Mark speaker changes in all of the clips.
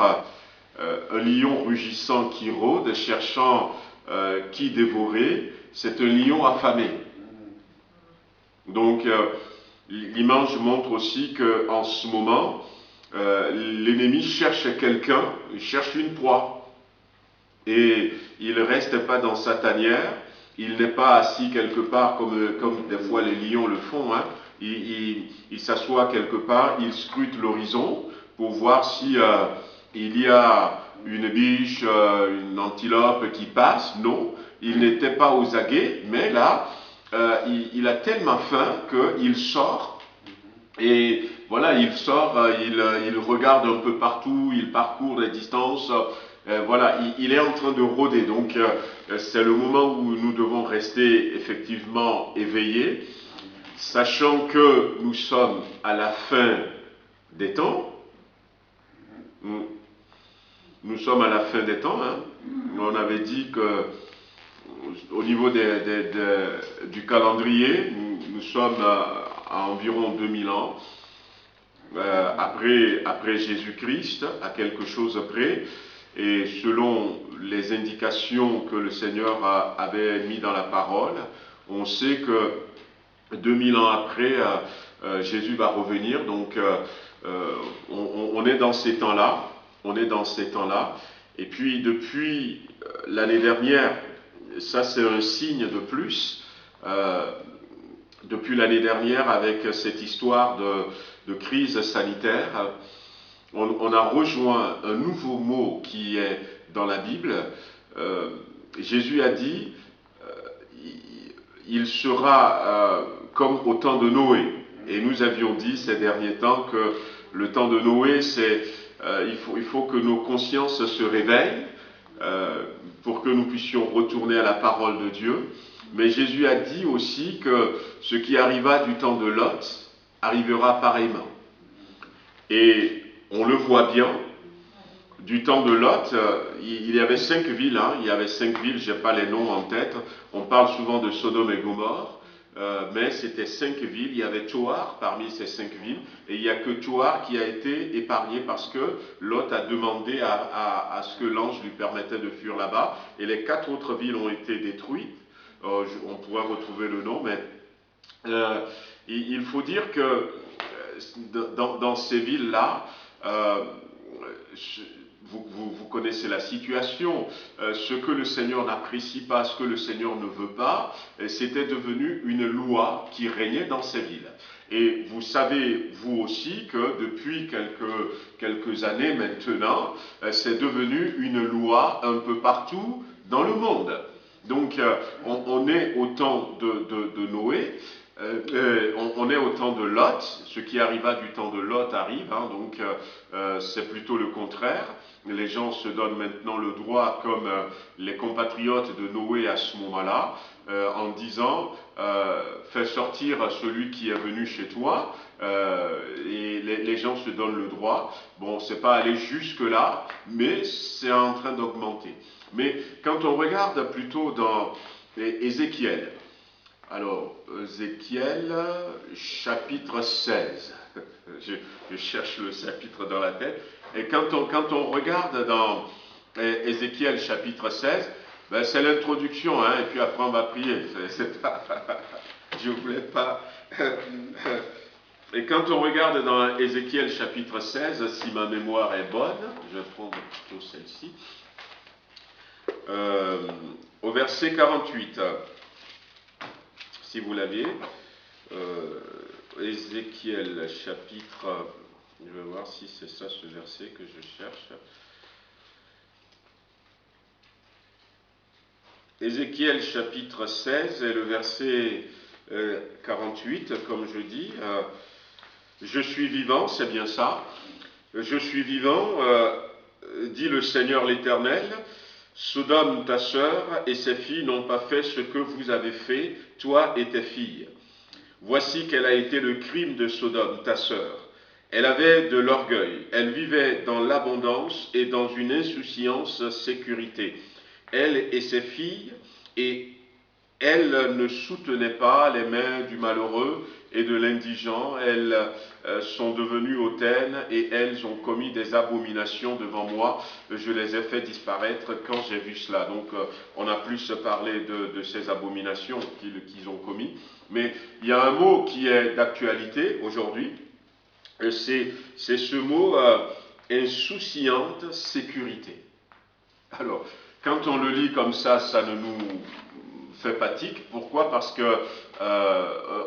Speaker 1: un lion rugissant qui rôde, cherchant qui dévorer, c'est un lion affamé. Donc l'image montre aussi qu'en ce moment, l'ennemi cherche quelqu'un, il cherche une proie. Et il ne reste pas dans sa tanière, il n'est pas assis quelque part comme des fois les lions le font, hein. Il s'assoit quelque part, il scrute l'horizon pour voir si il y a une biche, une antilope qui passe. Non, il n'était pas aux aguets, mais là, il a tellement faim qu'il sort. Et voilà, il sort, il regarde un peu partout, il parcourt des distances. Voilà, il est en train de rôder. Donc, c'est le moment où nous devons rester effectivement éveillés, sachant que nous sommes à la fin des temps. Nous sommes à la fin des temps. Hein. On avait dit que au niveau du calendrier, nous sommes à environ 2000 ans. Après Jésus-Christ, à quelque chose près, et selon les indications que le Seigneur avait mis dans la parole, on sait que 2000 ans après, Jésus va revenir, donc on est dans ces temps-là, et puis depuis l'année dernière, ça c'est un signe de plus, depuis l'année dernière avec cette histoire de crise sanitaire, on a rejoint un nouveau mot qui est dans la Bible. Jésus a dit, il sera comme au temps de Noé. Et nous avions dit ces derniers temps que le temps de Noé, il faut que nos consciences se réveillent pour que nous puissions retourner à la parole de Dieu. Mais Jésus a dit aussi que ce qui arriva du temps de Lot arrivera pareillement. Et on le voit bien, du temps de Lot, il y avait 5 villes, hein, je n'ai pas les noms en tête, on parle souvent de Sodome et Gomorrhe, mais c'était 5 villes, il y avait Tsoar parmi ces 5 villes, et il n'y a que Tsoar qui a été épargné parce que Lot a demandé à ce que l'ange lui permettait de fuir là-bas, et les 4 autres villes ont été détruites, on pourra retrouver le nom, mais il faut dire que dans ces villes-là, vous connaissez la situation, ce que le Seigneur n'apprécie pas, ce que le Seigneur ne veut pas, c'était devenu une loi qui régnait dans ces villes. Et vous savez, vous aussi, que depuis quelques années maintenant, c'est devenu une loi un peu partout dans le monde. Donc, on est au temps de Noé, on est au temps de Lot, ce qui arriva du temps de Lot arrive, hein, donc c'est plutôt le contraire. Les gens se donnent maintenant le droit, comme les compatriotes de Noé à ce moment-là, en disant fais sortir celui qui est venu chez toi, et les gens se donnent le droit. Bon, c'est pas allé jusque-là, mais c'est en train d'augmenter. Mais quand on regarde plutôt dans Ézéchiel, alors, Ézéchiel, chapitre 16. Je cherche le chapitre dans la tête. Et quand on regarde dans Ézéchiel, chapitre 16, ben c'est l'introduction, hein, et puis après on va prier. Je ne voulais pas. Et quand on regarde dans Ézéchiel, chapitre 16, si ma mémoire est bonne, je vais prendre plutôt celle-ci, au verset 48. Si vous l'aviez, Ézéchiel chapitre, je vais voir si c'est ça ce verset que je cherche. Ézéchiel chapitre 16 et le verset 48, comme je dis, je suis vivant, c'est bien ça, je suis vivant, dit le Seigneur l'Éternel. Sodome, ta sœur, et ses filles n'ont pas fait ce que vous avez fait, toi et tes filles. Voici quel a été le crime de Sodome, ta sœur. Elle avait de l'orgueil, elle vivait dans l'abondance et dans une insouciance sécurité. Elle et ses filles, et elles ne soutenaient pas les mains du malheureux et de l'indigent, elles sont devenues hautaines et elles ont commis des abominations devant moi. Je les ai fait disparaître quand j'ai vu cela. Donc on a plus parlé de ces abominations qu'ils ont commis. Mais il y a un mot qui est d'actualité aujourd'hui, c'est ce mot insouciante sécurité. Alors, quand on le lit comme ça ne nous fait pas tic. Pourquoi? Parce que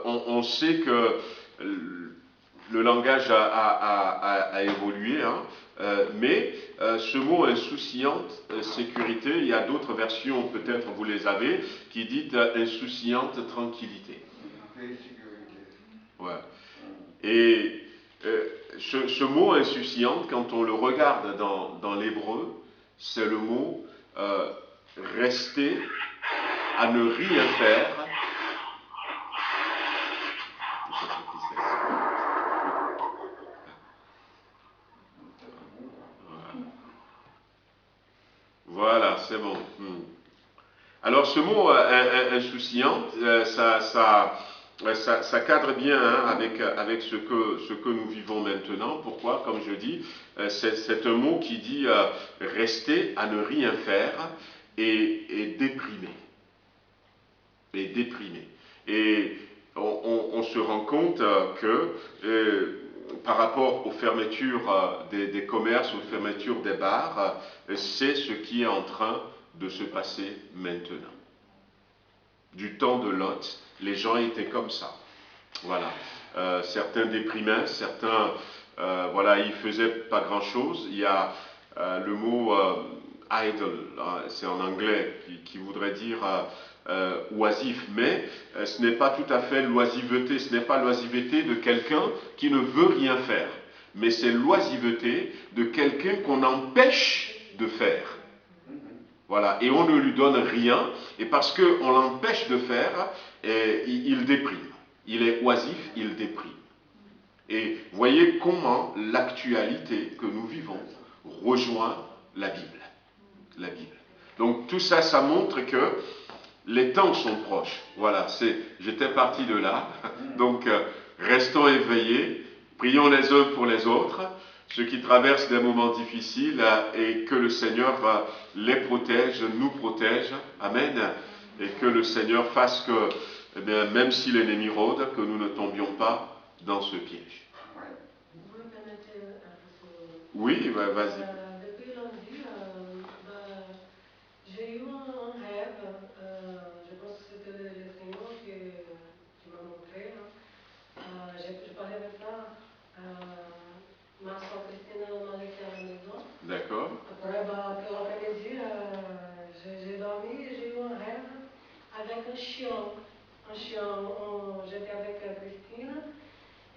Speaker 1: on sait que le langage a évolué, hein, mais ce mot insouciante sécurité, il y a d'autres versions, peut-être vous les avez, qui disent insouciante tranquillité. Ouais. Et ce mot insouciante, quand on le regarde dans l'hébreu, c'est le mot rester à ne rien faire. Voilà, c'est bon. Alors ce mot insouciante, ça cadre bien, hein, avec ce que nous vivons maintenant. Pourquoi? Comme je dis, c'est un mot qui dit rester à ne rien faire et déprimer. Et déprimer. Et on se rend compte que par rapport aux fermetures des commerces, aux fermetures des bars, c'est ce qui est en train de se passer maintenant. Du temps de Lot, les gens étaient comme ça. Voilà. Certains déprimaient, certains, voilà, ils faisaient pas grand-chose. Il y a le mot idle, c'est en anglais, qui voudrait dire oisif, mais ce n'est pas tout à fait l'oisiveté, ce n'est pas l'oisiveté de quelqu'un qui ne veut rien faire, mais c'est l'oisiveté de quelqu'un qu'on empêche de faire. Voilà, et on ne lui donne rien, et parce qu'on l'empêche de faire, il déprime. Il est oisif, il déprime. Et voyez comment l'actualité que nous vivons rejoint la Bible. La Bible. Donc tout ça, ça montre que les temps sont proches. Voilà, j'étais parti de là. Donc restons éveillés, prions les uns pour les autres, ceux qui traversent des moments difficiles, et que le Seigneur les protège, nous protège. Amen. Et que le Seigneur fasse que, eh bien, même si l'ennemi rôde, que nous ne tombions pas dans ce piège.
Speaker 2: Vous me permettez un peu?
Speaker 1: Oui, vas-y.
Speaker 2: Depuis lundi, j'ai eu un rêve, je pense que c'était le Seigneur qui m'a montré. Je parlais avec ma soeur Christine m'a laissé à la maison.
Speaker 1: D'accord.
Speaker 2: Après, pelo après-midi, j'ai dormi et j'ai eu un rêve avec un chien. J'étais avec Christine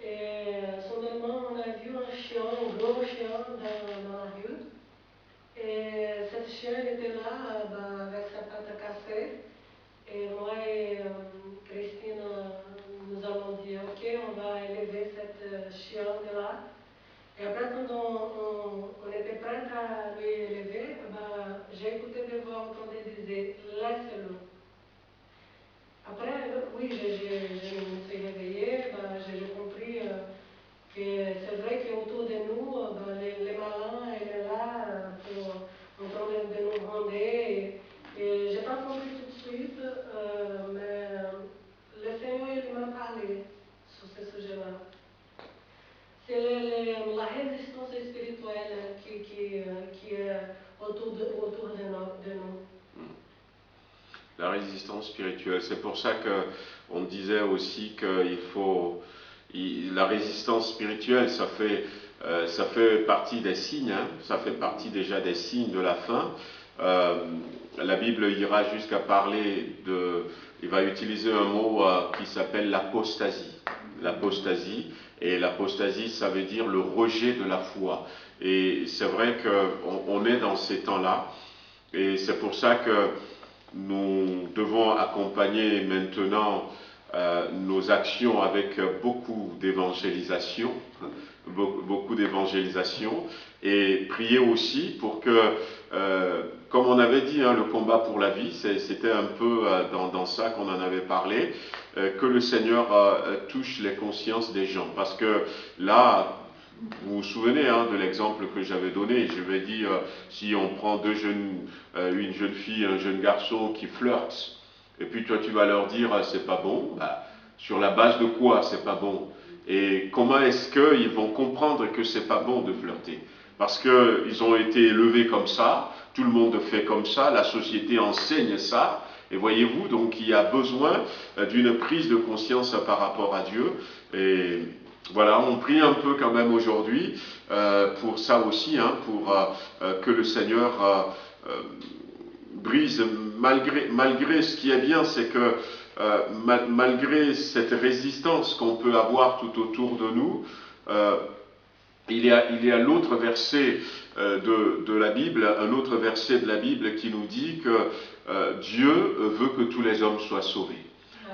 Speaker 2: et soudainement on a vu un chien, un gros chien dans la rue. Et ce chien était là avec sa patte cassée. Et moi et Christine, nous avons dit ok, on va élever cette chien de là. Et après, quand on était prête à lui élever, j'ai écouté des voix quand elles disaient laisse-le. Après, oui, je me suis réveillée, j'ai compris que c'est vrai qu'autour de nous, les malins, elle est là en train de nous rendre. Et je n'ai pas compris tout de suite, mais le Seigneur il m'a parlé sur ce sujet-là. C'est la résistance spirituelle qui est autour de nous.
Speaker 1: La résistance spirituelle, c'est pour ça qu'on disait aussi qu'il faut... La résistance spirituelle, ça fait partie des signes, hein, ça fait partie déjà des signes de la fin. La Bible ira jusqu'à parler il va utiliser un mot qui s'appelle l'apostasie. L'apostasie, et l'apostasie, ça veut dire le rejet de la foi. Et c'est vrai qu'on est dans ces temps-là, et c'est pour ça que nous devons accompagner maintenant nos actions avec beaucoup d'évangélisation, beaucoup d'évangélisation, et prier aussi pour que, comme on avait dit, le combat pour la vie, c'était un peu dans ça qu'on en avait parlé, que le Seigneur touche les consciences des gens. Parce que là, vous vous souvenez de l'exemple que j'avais donné, je vais dire, si on prend une jeune fille, un jeune garçon qui flirtent, et puis toi tu vas leur dire c'est pas bon, sur la base de quoi c'est pas bon? Et comment est-ce qu'ils vont comprendre que c'est pas bon de flirter? Parce qu'ils ont été élevés comme ça, tout le monde fait comme ça, la société enseigne ça, et voyez-vous, donc il y a besoin d'une prise de conscience par rapport à Dieu, et voilà, on prie un peu quand même aujourd'hui pour ça aussi, pour que le Seigneur brise, malgré ce qui est bien, c'est que malgré cette résistance qu'on peut avoir tout autour de nous, il y a l'autre verset de la Bible, un autre verset de la Bible qui nous dit que Dieu veut que tous les hommes soient sauvés.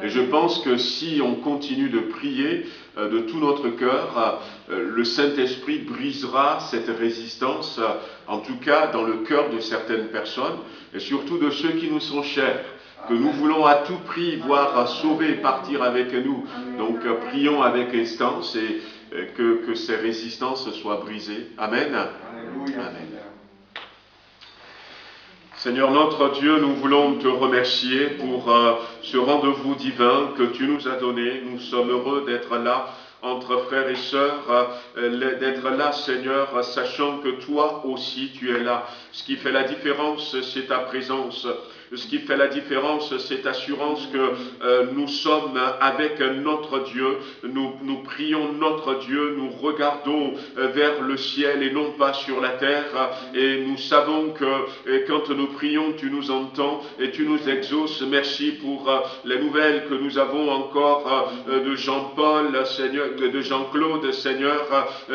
Speaker 1: Et je pense que si on continue de prier de tout notre cœur, le Saint-Esprit brisera cette résistance, en tout cas dans le cœur de certaines personnes, et surtout de ceux qui nous sont chers, que nous voulons à tout prix voir sauver et partir avec nous. Donc prions avec instance et que ces résistances soient brisées. Amen.
Speaker 3: Alléluia.
Speaker 1: Amen. Seigneur notre Dieu, nous voulons te remercier pour ce rendez-vous divin que tu nous as donné. Nous sommes heureux d'être là entre frères et sœurs, d'être là, Seigneur, sachant que toi aussi tu es là. Ce qui fait la différence, c'est ta présence. Ce qui fait la différence, c'est assurance que nous sommes avec notre Dieu. Nous prions notre Dieu, nous regardons vers le ciel et non pas sur la terre. Et nous savons que quand nous prions, tu nous entends et tu nous exauces. Merci pour les nouvelles que nous avons encore de Jean-Paul, Seigneur, de Jean-Claude, Seigneur,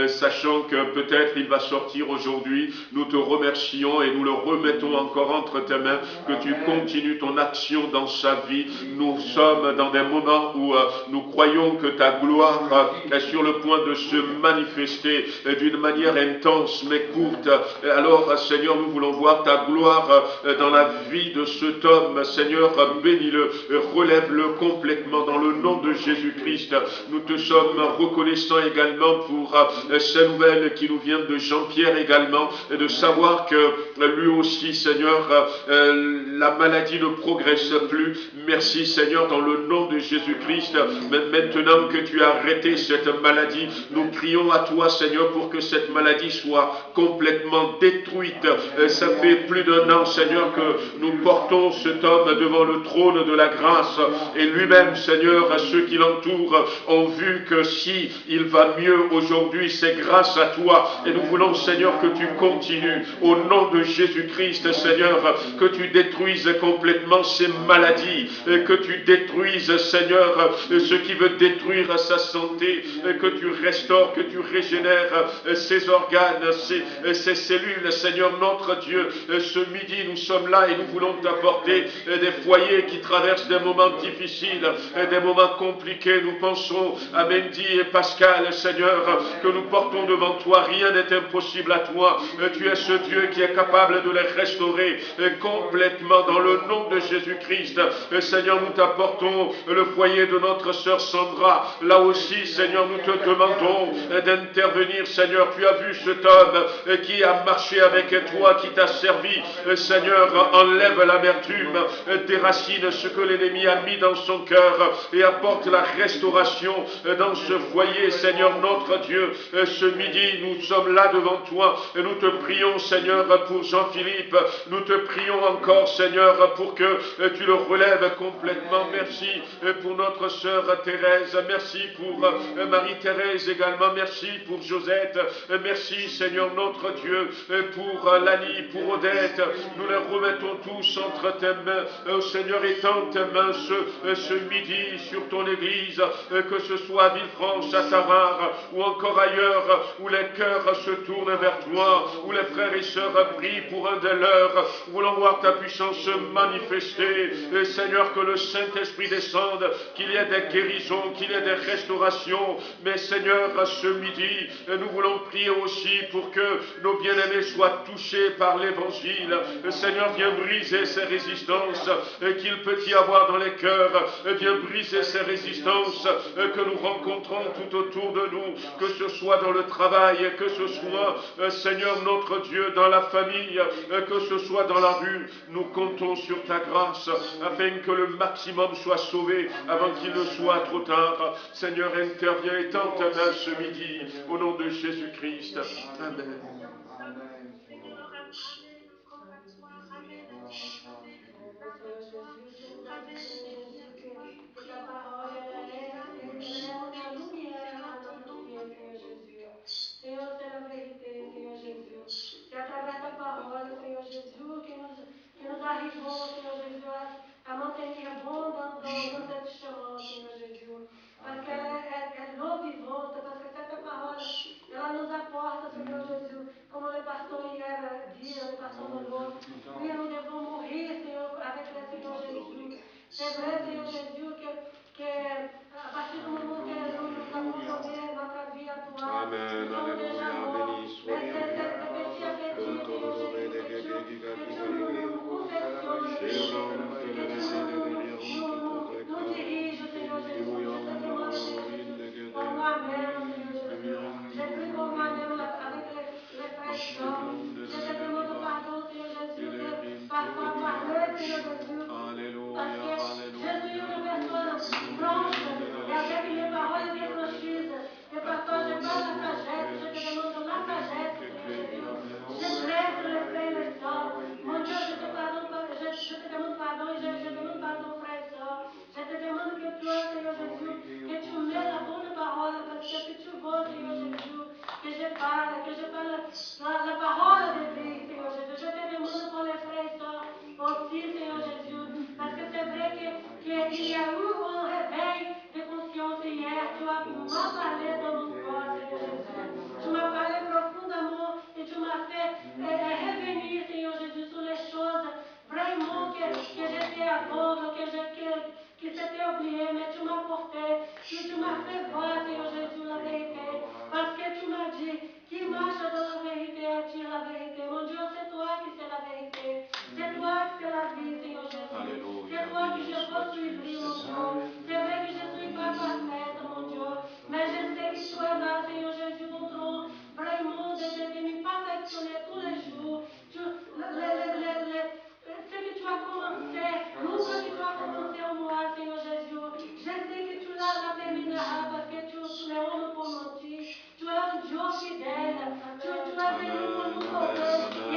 Speaker 1: sachant que peut-être il va sortir aujourd'hui. Nous te remercions et nous le remettons encore entre tes mains, que tu continues ton action dans sa vie. Nous sommes dans des moments où nous croyons que ta gloire est sur le point de se manifester d'une manière intense mais courte. Alors, Seigneur, nous voulons voir ta gloire dans la vie de cet homme. Seigneur, bénis-le, relève-le complètement dans le nom de Jésus-Christ. Nous te sommes reconnaissants également pour ces nouvelles qui nous viennent de Jean-Pierre également, de savoir que lui aussi, Seigneur, la maladie ne progresse plus. Merci, Seigneur, dans le nom de Jésus-Christ. Maintenant que tu as arrêté cette maladie, nous crions à toi, Seigneur, pour que cette maladie soit complètement détruite. Ça fait plus d'1 an, Seigneur, que nous portons cet homme devant le trône de la grâce. Et lui-même, Seigneur, ceux qui l'entourent ont vu que si il va mieux aujourd'hui, c'est grâce à toi. Et nous voulons, Seigneur, que tu continues au nom de Jésus-Christ, Seigneur, que tu détruises complètement ces maladies, que tu détruises, Seigneur, ce qui veut détruire sa santé, que tu restaures, que tu régénères ses organes, ses cellules, Seigneur notre Dieu. Ce midi, nous sommes là et nous voulons t'apporter des foyers qui traversent des moments difficiles, des moments compliqués. Nous pensons à Mendy et Pascal, Seigneur, que nous portons devant toi. Rien n'est impossible à toi. Tu es ce Dieu qui est capable de les restaurer complètement dans le nom de Jésus-Christ. Seigneur, nous t'apportons le foyer de notre sœur Sandra. Là aussi, Seigneur, nous te demandons d'intervenir. Seigneur, tu as vu cet homme qui a marché avec toi, qui t'a servi. Seigneur, enlève l'amertume, déracine ce que l'ennemi a mis dans son cœur et apporte la restauration dans ce foyer. Seigneur notre Dieu, ce midi, nous sommes là devant toi et nous te prions, Seigneur, pour Jean-Philippe. Nous te prions encore, Seigneur, pour que tu le relèves complètement. Merci pour notre sœur Thérèse. Merci pour Marie-Thérèse également. Merci pour Josette. Merci, Seigneur notre Dieu, pour Lani, pour Odette. Nous les remettons tous entre tes mains. Seigneur, étends tes mains ce midi sur ton Église, que ce soit à Villefranche, à Tarare ou encore ailleurs, où les cœurs se tournent vers toi, où les frères et sœurs prient pour un de leurs. Nous voulons voir ta puissance se manifester. Et Seigneur, que le Saint-Esprit descende, qu'il y ait des guérisons, qu'il y ait des restaurations. Mais Seigneur, à ce midi, nous voulons prier aussi pour que nos bien-aimés soient touchés par l'Évangile. Seigneur, viens briser ces résistances qu'il peut y avoir dans les cœurs. Viens briser ces résistances que nous rencontrons tout autour de nous, que ce soit dans le travail, que ce soit, Seigneur notre Dieu, dans la famille, que ce soit dans la rue. Nous comptons sur ta grâce afin que le maximum soit sauvé avant qu'il ne soit trop tard. Seigneur, interviens et tends ta main ce midi au nom de Jésus-Christ. Amen.
Speaker 2: Que ta parole, elle est la lumière à notre pied, Seigneur Jésus. Seigneur, c'est la vérité, Seigneur Jésus. C'est à travers ta parole, Seigneur Jésus, que nous arrivons, Seigneur Jésus, à maintenir bon dans cette chemin, Seigneur Jésus. Parce qu'elle est l'eau vivante, parce que cette parole, elle nous apporte, Seigneur Jésus, comme le pasteur hier dit, le pasteur de l'eau. Oui, nous devons mourir, Seigneur, avec le Seigneur Jésus. C'est vrai, Seigneur Jésus, que à partir du moment que nous avons donné notre vie à toi,
Speaker 1: Amen,
Speaker 2: nous sommes déjà morts.
Speaker 1: béni
Speaker 2: Mais c'est petit à petit, Seigneur Jésus, que tu nous confectionnes, que tu nous diriges, Seigneur Jésus. Je te demande, Seigneur Jésus, pour moi-même, Seigneur Jésus. Je prie pour moi-même avec les fraîcheurs. Je te demande pardon, Seigneur Jésus, que parfois parler, Seigneur Jésus. Parce que je suis une personne blanche et avec les paroles bien franchises. Et parfois je parle la sagesse, je te demande la sagesse, Seigneur Jésus. Je dresse les frères et les sœurs. Mon Dieu, je te demande pardon et je demande pardon, frères et sœurs. Je te demande que toi, Seigneur Jésus, que tu mets la bonne parole, parce que si tu veux, Seigneur Jésus, que je parle la parole de vie, Seigneur Jésus. Je te demande pour les frères et sœurs aussi, Seigneur Jésus, parce que c'est vrai qu'il y a eu un réveil de conscience hier. Tu m'as parlé dans mon corps, Seigneur Jésus. Tu m'as parlé profondément et tu m'as fait revenir, Seigneur Jésus, sur les choses vraiment que j'étais aveugle, que c'était oublié, mais tu m'as porté, tu m'as fait voir, Seigneur Jésus, la vérité. Parce que tu m'as dit, qui marche dans la vérité attire la vérité. Mon Dieu, c'est toi qui sais la vérité. C'est toi qui sais la vie, Seigneur Jésus. C'est toi que je veux suivre, mon Dieu. C'est vrai que je ne suis pas parfaite, mon Dieu. Mais je sais que tu es là, Seigneur Jésus, en train vraiment de me perfectionner tous les jours. Ce que tu as commencé, l'œuvre que tu as commencé en moi, Seigneur Jésus. Je sais que tu la termineras parce que tu es homme pour mentir. Tu es un Dieu fidèle. Tu es venu pour nous sauver.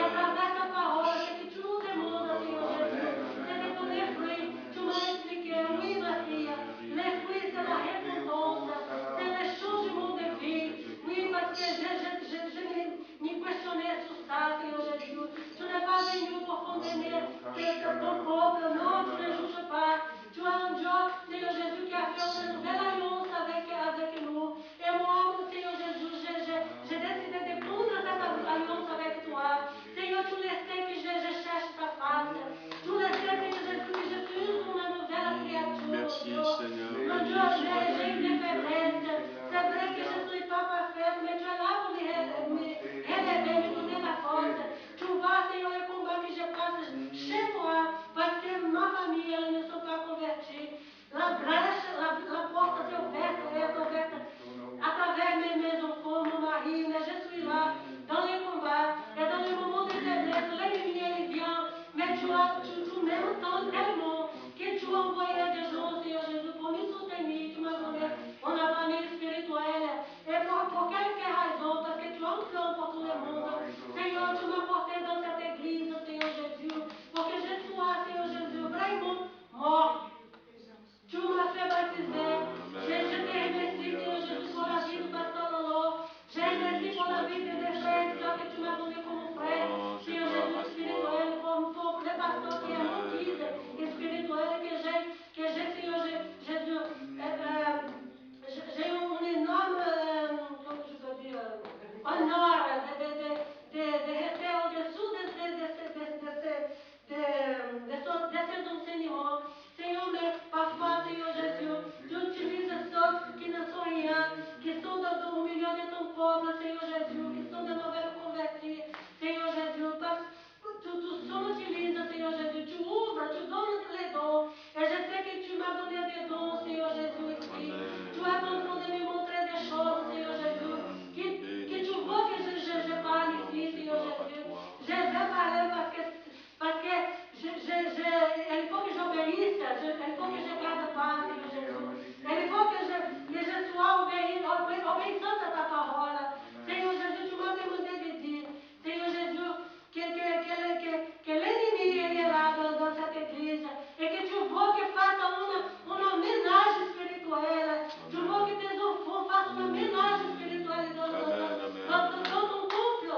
Speaker 2: il faut que je garde toi, Seigneur Jésus. Il faut que je sois obéissante à ta parole. Seigneur Jésus, tu m'as demandé de dire, Seigneur Jésus, que l'ennemi est là dans cette église et que tu veux que fasse un ménage spirituel. Tu veux que tes enfants fassent un ménage spirituel dans ton temple.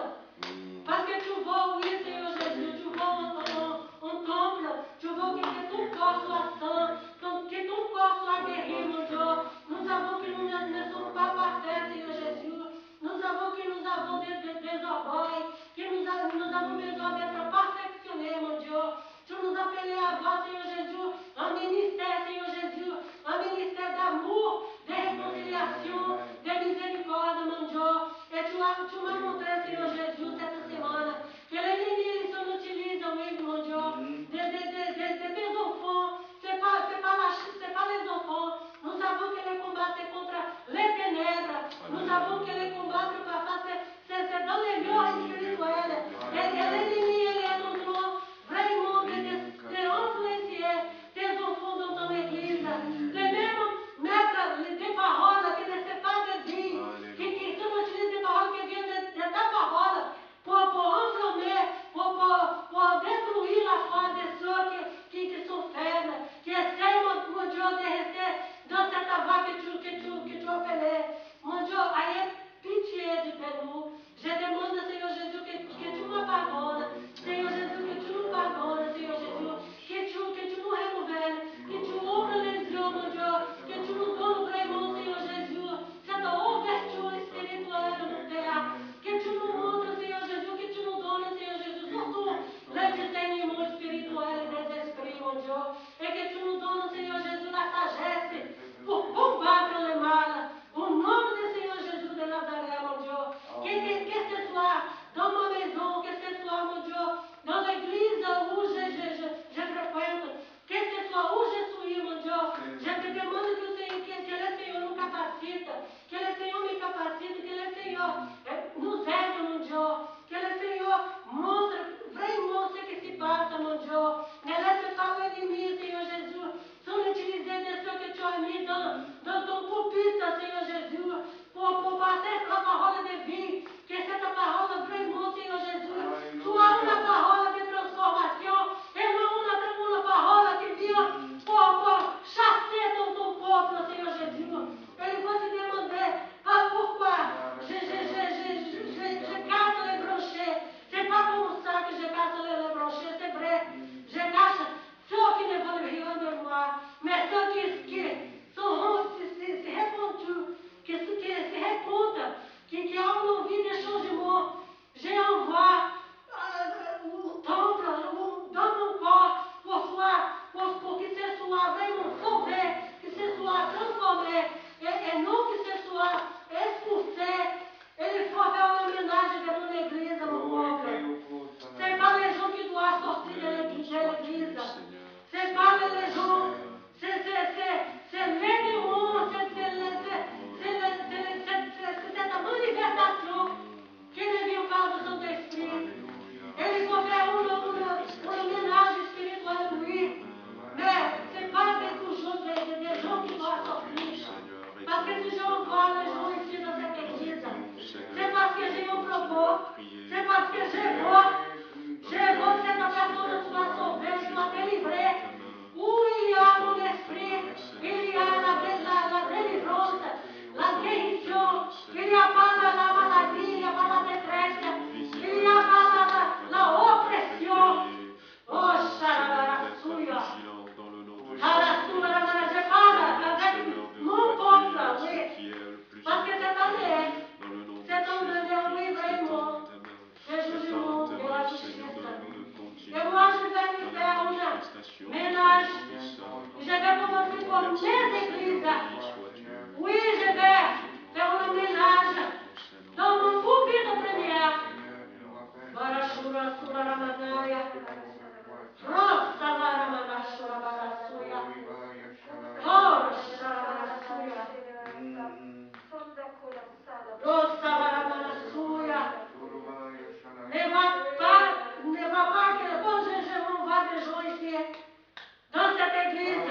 Speaker 2: Parce que tu veux, oui, Seigneur Jésus, tu veux un temple. Tu veux que ton corps soit saint, que ton corps soit guéri, mon Dieu. Nous savons que nous ne sommes pas parfaits, Seigneur Jésus. Nous savons que nous avons des orgueils, que nous avons besoin d'être perfectionnés, mon Dieu. Tu nous appelles à voir, Seigneur Jésus, un ministère, Seigneur Jésus, un ministère d'amour, de réconciliation, de miséricorde, mon Dieu. Et tu m'as montré, Seigneur Jésus, cette semaine, que l'ennemi s'en utilise, oui, mon Dieu, de tes enfants. C'est pas les enfants. Nous savons que le combat c'est contre les ténèbres. Nous savons que le combat c'est dans les lieux spirituels. Et l'ennemi est dans nous vraiment de influencer tes enfants dans ton église. De même mettre des paroles qui ne sont pas de vie, qui sont utilisées des paroles qui viennent de ta parole pour enflammer, pour détruire la foi de ceux qui sont faibles, qui essaient, mon Dieu, de rester dans cette voie que tu appelais. Mon Dieu, ayez pitié de nous. Je demande, Seigneur Jésus, que tu me pardonnes. Seigneur Jésus, que tu nous pardonnes, Seigneur Jésus. Que tu nous renouvelles, que tu ouvres les yeux, mon Dieu, que tu nous donnes vraiment, Seigneur Jésus, cette ouverture spirituelle, mon Père. Que tu nous montres, Seigneur Jésus, que tu nous donnes, Seigneur Jésus, surtout le discernement spirituel des esprits, mon Dieu. Et que tu nous donnes, Seigneur Jésus, la sagesse pour combattre le mal. Au nom du Seigneur Jésus de Nazareth, mon Dieu. Que ce soit dans ma maison, que ce soit, mon Dieu, dans l'église où je fréquente, que ce soit où je suis, mon Dieu. Je te demande que le Seigneur nous capacite, que le Seigneur me capacite, que le Seigneur nous aide, mon Dieu. Que le Seigneur montre vraiment ce qui se passe, mon Dieu. Ne laisse pas l'ennemi, Seigneur Jésus, s'en utiliser de ce que tu as mis dans ton pupitre, Seigneur Jésus, pour passer la parole de vie. Que cette parole vraiment, Seigneur Jésus, soit une parole de transformation et non une parole qui vient pour chasser ton peuple, Seigneur Jésus. Et il faut se demander pourquoi je casse les branchés. C'est pas comme ça que je casse les branchés, c'est vrai. Je cache ceux qui ne veulent rien de moi, mais ceux qui se répandent, qui se répondent, qui ont envie de changement. J'envoie au temple, dans mon corps, pour que ce soit vraiment sauvé, que ce soit transformé, et non que ce soit expulsé. Il faut faire le ménage de mon église, mon peuple. C'est pas les gens qui doivent sortir de l'église. C'est pas les gens. C'est les démons. C'est cette manifestation qui ne vient pas du Saint-Esprit. Et il faut faire un ménage spirituel, oui. Mais c'est pas toujours des gens qui doivent sortir. Parce que si je vois les gens ici dans cette église, c'est parce que j'ai un propos. C'est parce que je veux que cette personne soit sauvée, soit délivrée. Où il y a mon esprit, il y a la délivrance, la guérison, il n'y a pas la maladie, il n'y a pas la détresse, il n'y a pas la oppression. Oh, Shalabasuya. Je parle avec mon peuple, oui. Parce que cette année, oui, vraiment, c'est jugement de la justice. Et moi, je vais lui faire un ménage. Je vais commencer par mes églises. Oui, je vais faire un ménage dans mon pupitre première. Barashura Sura Ramadaya. Rosa Ramadashura Barasuya. Oh, Ramadasuya. Rosa Ramadasuya. Ne va pas que quand je m'envoie des gens ici, dans cette église,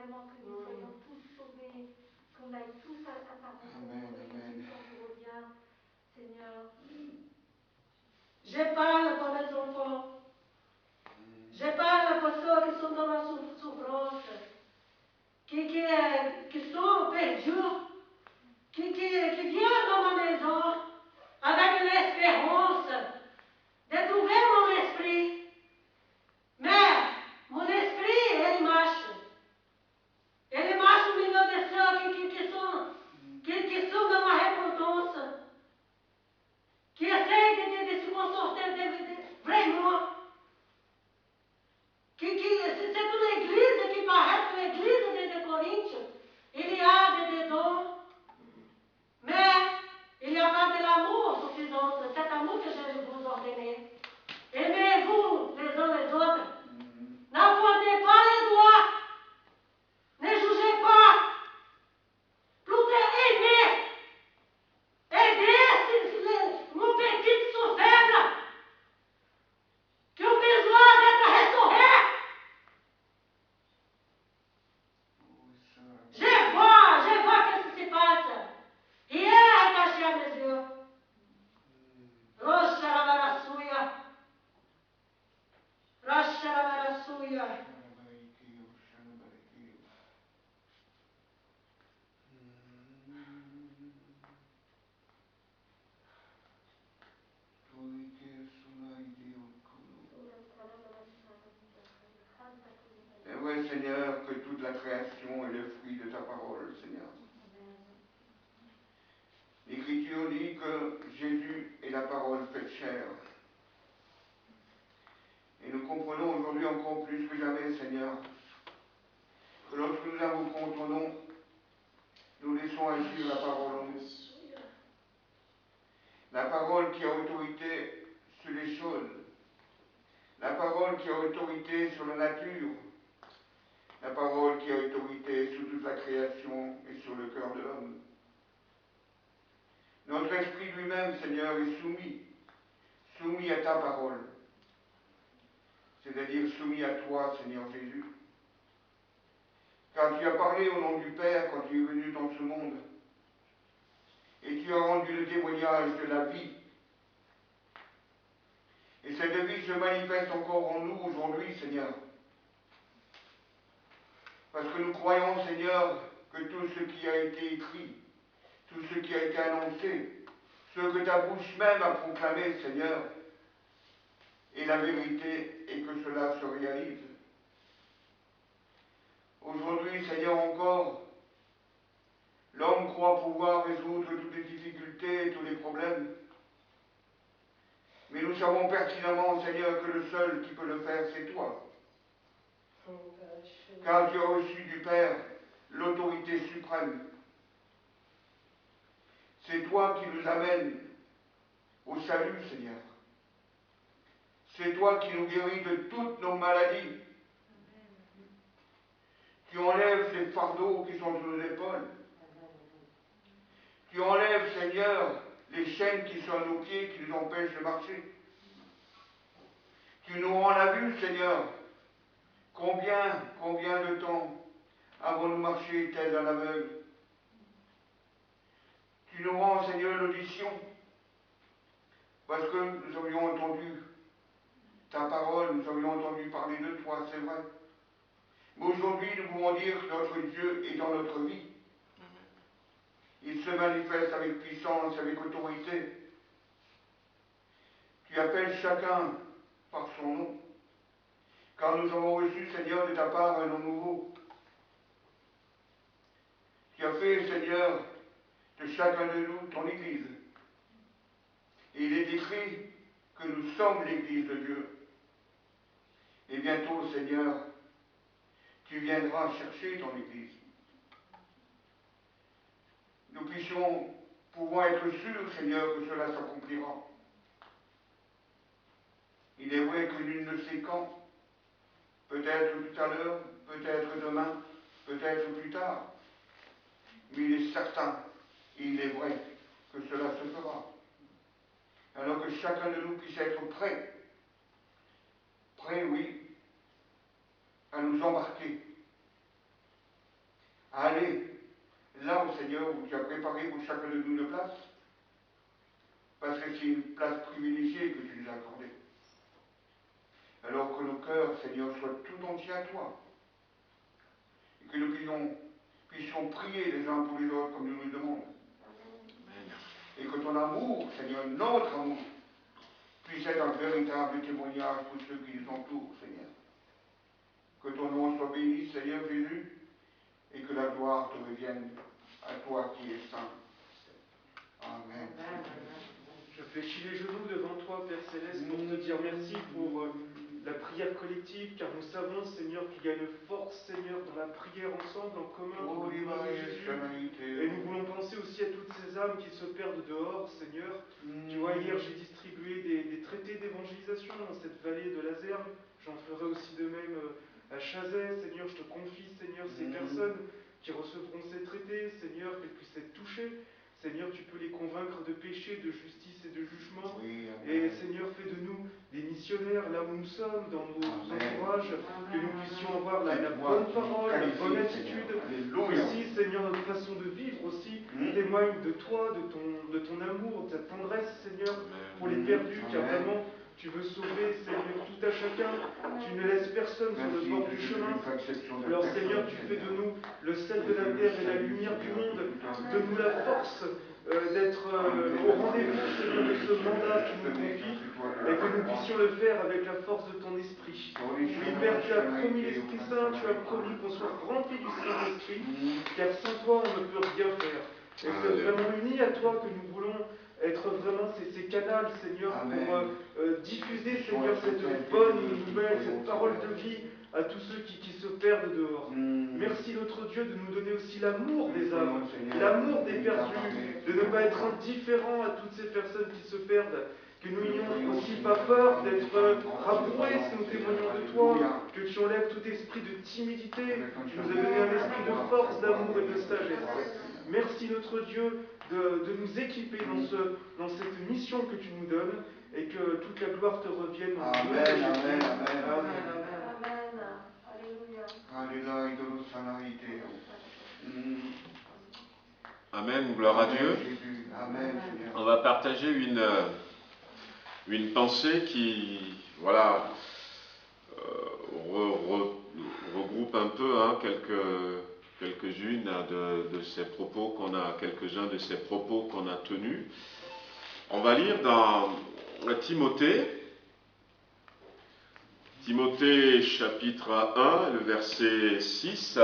Speaker 3: vraiment que nous soyons tous sauvés, qu'on aille tous à ta rencontre, quand tu reviens, Seigneur.
Speaker 2: Je parle pour mes enfants. Je parle pour ceux qui sont dans la souffrance, qui sont perdus, qui viennent dans ma maison avec l'espérance de trouver mon esprit. Mais mon esprit, il marche. Il marche au milieu de ceux qui sont dans la repentance, qui essayent de se consorter vraiment. C'est une église qui paraît l'église de Corinthians. Il y a des dons, mais il n'y a pas de l'amour suffisant. Cet amour que je vous ordonne. Aimez-vous les uns les autres. N'apportez pas les doigts. Ne jugez pas. Plutôt aimez. Aidez si nos petits sont faibles. Qui ont besoin d'être restaurés. Je vois ce qui se passe. Hier, attaché à mes yeux. Rocha la marassuia. Rocha la marassuia.
Speaker 4: Et ouais, Seigneur, que toute la création est le fruit de ta parole, Seigneur. L'Écriture dit que Jésus est la parole faite chair. Et nous comprenons aujourd'hui encore plus que jamais, Seigneur, que lorsque nous invoquons ton nom, nous laissons agir la parole en nous. La parole qui a autorité sur les choses. La parole qui a autorité sur la nature. La parole qui a autorité sur toute la création et sur le cœur de l'homme. Notre esprit lui-même, Seigneur, est soumis à ta parole. C'est-à-dire soumis à toi, Seigneur Jésus. Car tu as parlé au nom du Père quand tu es venu dans ce monde. Et tu as rendu le témoignage de la vie. Et cette vie se manifeste encore en nous aujourd'hui, Seigneur. Parce que nous croyons, Seigneur, que tout ce qui a été écrit, tout ce qui a été annoncé, ce que ta bouche même a proclamé, Seigneur, est la vérité et que cela se réalise. Aujourd'hui, Seigneur, encore, l'homme croit pouvoir résoudre toutes les difficultés et tous les problèmes. Mais nous savons pertinemment, Seigneur, que le seul qui peut le faire, c'est toi. Car tu as reçu du Père l'autorité suprême. C'est toi qui nous amènes au salut, Seigneur. C'est toi qui nous guéris de toutes nos maladies. Tu enlèves les fardeaux qui sont sur nos épaules. Tu enlèves, Seigneur, les chaînes qui sont à nos pieds, qui nous empêchent de marcher. Tu nous rends la vue, Seigneur. Combien de temps avons-nous marché tel un aveugle? Tu nous rends, Seigneur, l'audition, parce que nous avions entendu ta parole, nous avions entendu parler de toi, c'est vrai. Mais aujourd'hui, nous pouvons dire que notre Dieu est dans notre vie. Il se manifeste avec puissance, avec autorité. Tu appelles chacun par son nom. Car nous avons reçu, Seigneur, de ta part un nom nouveau. Tu as fait, Seigneur, de chacun de nous ton Église. Et il est écrit que nous sommes l'Église de Dieu. Et bientôt, Seigneur, tu viendras chercher ton Église. Nous pouvons être sûrs, Seigneur, que cela s'accomplira. Il est vrai que nul ne sait quand, peut-être tout à l'heure, peut-être demain, peut-être plus tard. Mais il est certain, et il est vrai, que cela se fera. Alors que chacun de nous puisse être prêt, oui, à nous embarquer à aller là au Seigneur où tu as préparé pour chacun de nous une place, parce que c'est une place privilégiée que tu nous as accordée. Alors que nos cœurs, Seigneur, soient tout entiers à toi, et que nous puissions prier les uns pour les autres comme nous le demandons. Et que ton amour, Seigneur, notre amour, puisse être un véritable témoignage pour ceux qui nous entourent, Seigneur. Que ton nom soit béni, Seigneur Jésus, et que la gloire te revienne à toi qui es saint. Amen.
Speaker 5: Je fléchis les genoux devant toi, Père Céleste, pour te dire merci pour la prière collective, car nous savons, Seigneur, qu'il y a une force, Seigneur, dans la prière ensemble, en commun, dans le nom de Jésus. Et nous voulons penser aussi à toutes ces âmes qui se perdent dehors, Seigneur. Tu vois, hier, j'ai distribué des traités d'évangélisation dans cette vallée de Lazerne. J'en ferai aussi de même à Chazet. Seigneur, je te confie, Seigneur, ces personnes qui recevront ces traités, Seigneur, qu'elles puissent être touchées. Seigneur, tu peux les convaincre de péché, de justice et de jugement.
Speaker 4: Oui,
Speaker 5: et Seigneur, fais de nous des missionnaires là où nous sommes, dans nos entourages, que nous puissions avoir la bonne parole, la bonne attitude. Aussi, Seigneur, notre façon de vivre aussi témoigne de toi, de ton amour, de ta tendresse, Seigneur, pour les perdus, car vraiment, tu veux sauver, Seigneur, tout à chacun. Tu ne laisses personne sur le bord du chemin. Alors, Seigneur, tu fais de nous le sel de la terre et la lumière du monde. Donne-nous la force d'être au rendez-vous, Seigneur, de ce mandat que tu nous confies, et que nous puissions le faire avec la force de ton esprit. Oui, Père, tu as promis l'Esprit Saint, tu as promis qu'on soit rempli du Saint-Esprit, car sans toi, on ne peut rien faire. Et c'est vraiment unis à toi que nous voulons être vraiment ces canaux, Seigneur, pour diffuser, Seigneur, cette bonne nouvelle, cette parole de vie à tous ceux qui se perdent dehors. Merci notre Dieu de nous donner aussi l'amour des âmes, l'amour des perdus, de ne pas être indifférents à toutes ces personnes qui se perdent, que nous n'ayons aussi pas peur d'être rabroués si nous témoignons de toi, que tu enlèves tout esprit de timidité, tu nous as donné un esprit de force, d'amour et de sagesse. Merci notre Dieu de nous équiper dans cette mission que tu nous donnes et que toute la gloire te revienne.
Speaker 4: Amen, amen, amen.
Speaker 1: Amen, gloire à Dieu. On va partager une pensée qui, voilà, regroupe un peu quelques-unes de ces propos quelques-uns de ces propos qu'on a tenus. On va lire dans Timothée chapitre 1, le verset 6.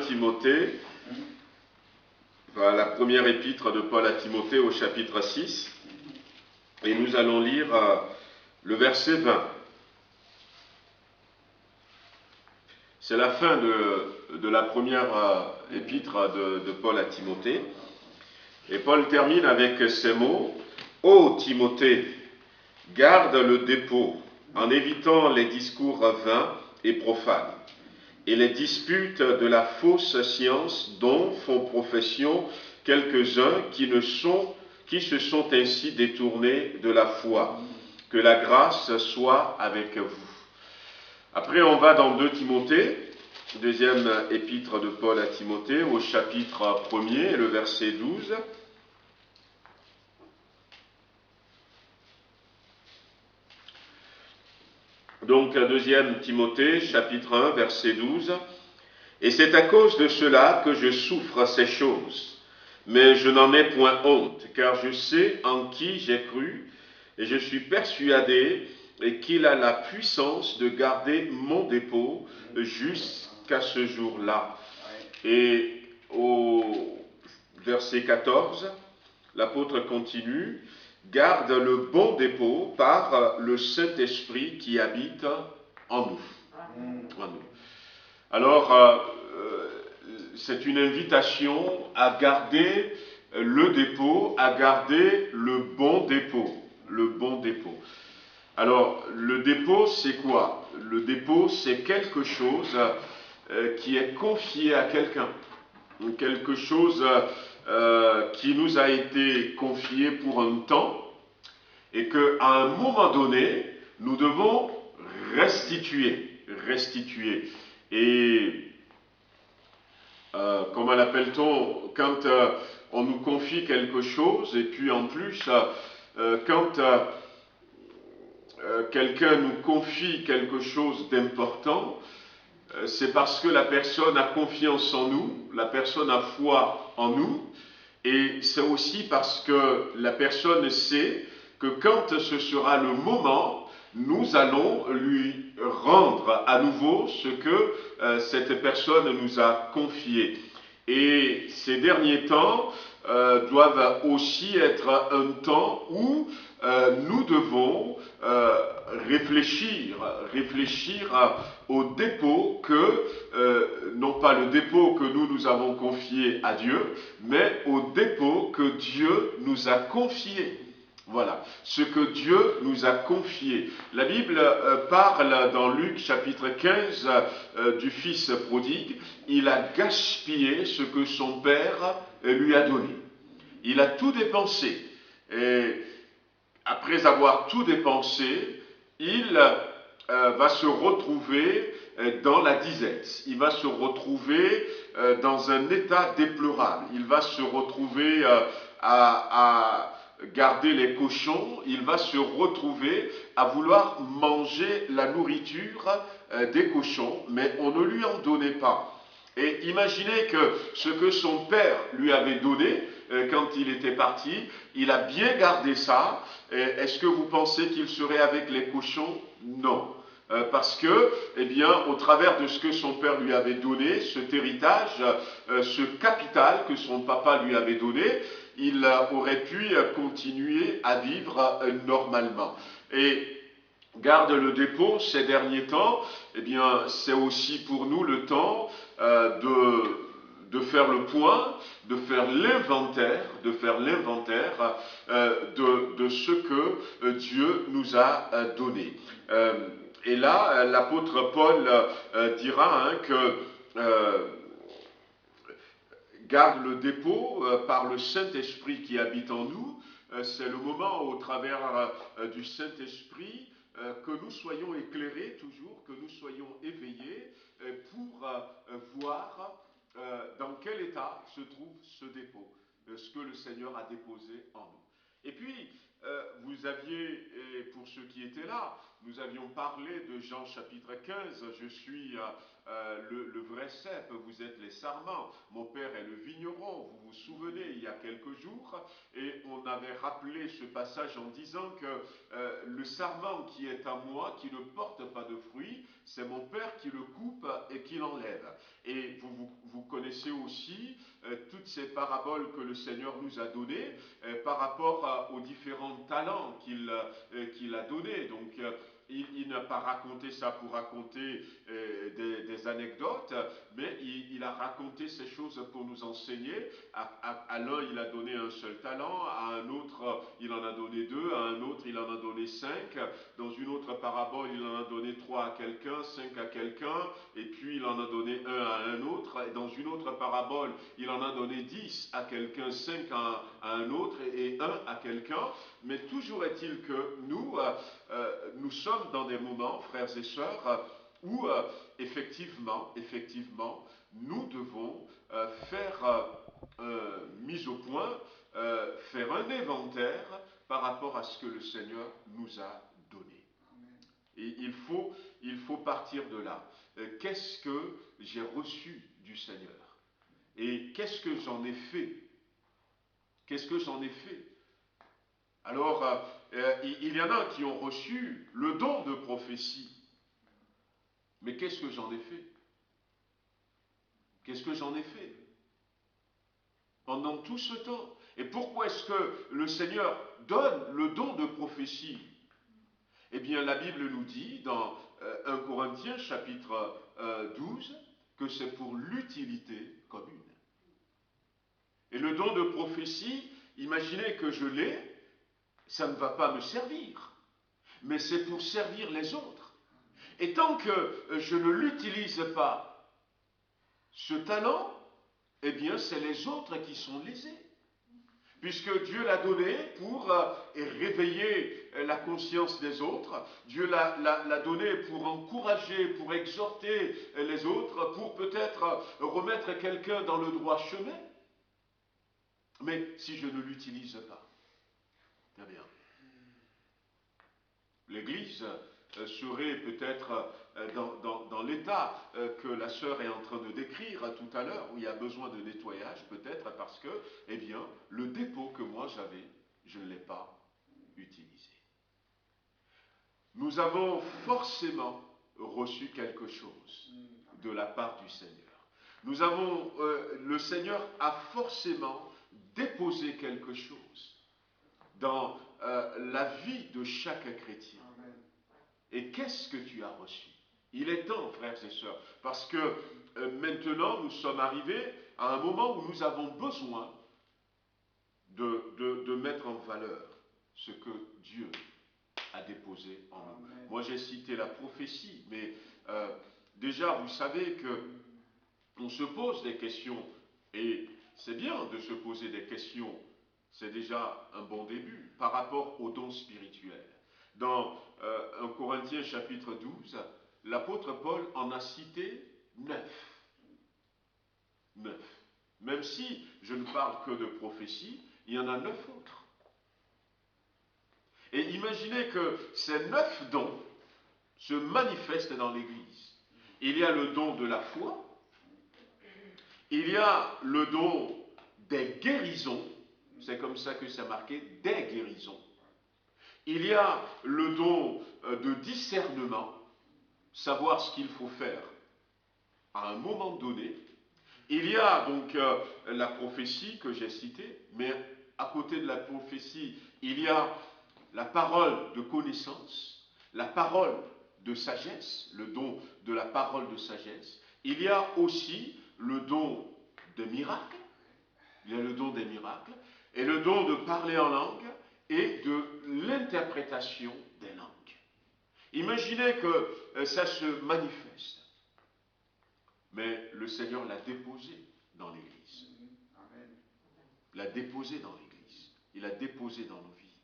Speaker 1: Timothée, la première épître de Paul à Timothée au chapitre 6, et nous allons lire le verset 20. C'est la fin de la première épître de Paul à Timothée, et Paul termine avec ces mots: « Ô Timothée, garde le dépôt, en évitant les discours vains et profanes, et les disputes de la fausse science dont font profession quelques-uns qui se sont ainsi détournés de la foi. Que la grâce soit avec vous. » Après, on va dans 2 Timothée, deuxième épître de Paul à Timothée, au chapitre 1er, le verset 12. Donc, 2 Timothée, chapitre 1, verset 12. « Et c'est à cause de cela que je souffre ces choses. Mais je n'en ai point honte, car je sais en qui j'ai cru, et je suis persuadé qu'il a la puissance de garder mon dépôt jusqu'à ce jour-là. » Et au verset 14, l'apôtre continue: « Garde le bon dépôt par le Saint-Esprit qui habite en nous. » Alors, c'est une invitation à garder le dépôt, à garder le bon dépôt. Le bon dépôt. Alors, le dépôt, c'est quoi? Le dépôt, c'est quelque chose qui est confié à quelqu'un. Quelque chose qui nous a été confié pour un temps et qu'à un moment donné, nous devons restituer. Et comment l'appelle-t-on, quand on nous confie quelque chose, et puis en plus, quand quelqu'un nous confie quelque chose d'important, c'est parce que la personne a confiance en nous, la personne a foi en nous, et c'est aussi parce que la personne sait que quand ce sera le moment, nous allons lui rendre à nouveau ce que cette personne nous a confié. Et ces derniers temps doivent aussi être un temps où nous devons réfléchir au dépôt non pas le dépôt que nous avons confié à Dieu, mais au dépôt que Dieu nous a confié. Voilà, ce que Dieu nous a confié. La Bible parle dans Luc chapitre 15 du fils prodigue. Il a gaspillé ce que son père lui a donné. Il a tout dépensé. Et après avoir tout dépensé, il va se retrouver dans la disette. Il va se retrouver dans un état déplorable. Il va se retrouver à garder les cochons. Il va se retrouver à vouloir manger la nourriture des cochons, mais on ne lui en donnait pas. Et imaginez que ce que son père lui avait donné, quand il était parti, il a bien gardé ça. Est-ce que vous pensez qu'il serait avec les cochons? Non. Parce que, eh bien, au travers de ce que son père lui avait donné, cet héritage, ce capital que son papa lui avait donné, il aurait pu continuer à vivre normalement. Et garde le dépôt ces derniers temps, eh bien, c'est aussi pour nous le temps de faire le point, de faire l'inventaire, de ce que Dieu nous a donné. Et là, l'apôtre Paul dira que garde le dépôt par le Saint-Esprit qui habite en nous. C'est le moment au travers du Saint-Esprit que nous soyons éclairés toujours, que nous soyons éveillés pour voir dans quel état se trouve ce dépôt, ce que le Seigneur a déposé en nous. Et puis, vous aviez, et pour ceux qui étaient là, nous avions parlé de Jean chapitre 15, je suis le vrai cep, vous êtes les sarments, mon père est le vigneron, vous vous souvenez, il y a quelques jours, et on avait rappelé ce passage en disant que le sarment qui est à moi, qui ne porte pas de fruits, c'est mon père qui le coupe et qui l'enlève. Et vous connaissez aussi toutes ces paraboles que le Seigneur nous a données par rapport aux différents talents qu'il a donnés. Donc, il n'a pas raconté ça pour raconter des anecdotes, mais il a raconté ces choses pour nous enseigner. À l'un, il a donné un seul talent, à un autre, il en a donné 2, à un autre, il en a donné 5. Dans une autre parabole, il en a donné 3 à quelqu'un, 5 à quelqu'un, et puis il en a donné 1 à un autre. Et dans une autre parabole, il en a donné 10 à quelqu'un, 5 à un autre et 1 à quelqu'un. Mais toujours est-il que nous sommes dans des moments, frères et sœurs, où effectivement, nous devons faire mise au point, faire un inventaire par rapport à ce que le Seigneur nous a donné. Et il faut partir de là. Qu'est-ce que j'ai reçu du Seigneur? Et qu'est-ce que j'en ai fait? Qu'est-ce que j'en ai fait? Alors, il y en a qui ont reçu le don de prophétie. Mais qu'est-ce que j'en ai fait? Qu'est-ce que j'en ai fait pendant tout ce temps? Et pourquoi est-ce que le Seigneur donne le don de prophétie? Eh bien, la Bible nous dit dans 1 Corinthiens chapitre 12 que c'est pour l'utilité commune. Et le don de prophétie, imaginez que je l'ai, ça ne va pas me servir, mais c'est pour servir les autres. Et tant que je ne l'utilise pas, ce talent, eh bien c'est les autres qui sont lésés. Puisque Dieu l'a donné pour réveiller la conscience des autres, Dieu l'a donné pour encourager, pour exhorter les autres, pour peut-être remettre quelqu'un dans le droit chemin. Mais si je ne l'utilise pas, eh bien, l'Église serait peut-être dans l'état que la sœur est en train de décrire tout à l'heure, où il y a besoin de nettoyage, peut-être parce que, eh bien, le dépôt que moi j'avais, je ne l'ai pas utilisé. Nous avons forcément reçu quelque chose de la part du Seigneur. Le Seigneur a forcément déposé quelque chose dans la vie de chaque chrétien. Et qu'est-ce que tu as reçu? Il est temps, frères et sœurs, parce que maintenant nous sommes arrivés à un moment où nous avons besoin de mettre en valeur ce que Dieu a déposé en nous. Moi j'ai cité la prophétie, mais déjà vous savez que on se pose des questions, et c'est bien de se poser des questions, c'est déjà un bon début par rapport aux dons spirituels. Dans 1 Corinthiens chapitre 12, l'apôtre Paul en a cité 9. 9. Même si je ne parle que de prophétie, il y en a 9 autres. Et imaginez que ces 9 dons se manifestent dans l'Église. Il y a le don de la foi, il y a le don des guérisons, c'est comme ça que c'est marqué, des guérisons. Il y a le don de discernement, savoir ce qu'il faut faire à un moment donné. Il y a donc la prophétie que j'ai citée, mais à côté de la prophétie, il y a la parole de connaissance, la parole de sagesse, le don de la parole de sagesse. Il y a aussi le don de miracles, il y a le don des miracles, et le don de parler en langue et de l'interprétation des langues. Imaginez que ça se manifeste. Mais le Seigneur l'a déposé dans l'Église. Il l'a déposé dans l'Église. Il l'a déposé dans nos vies.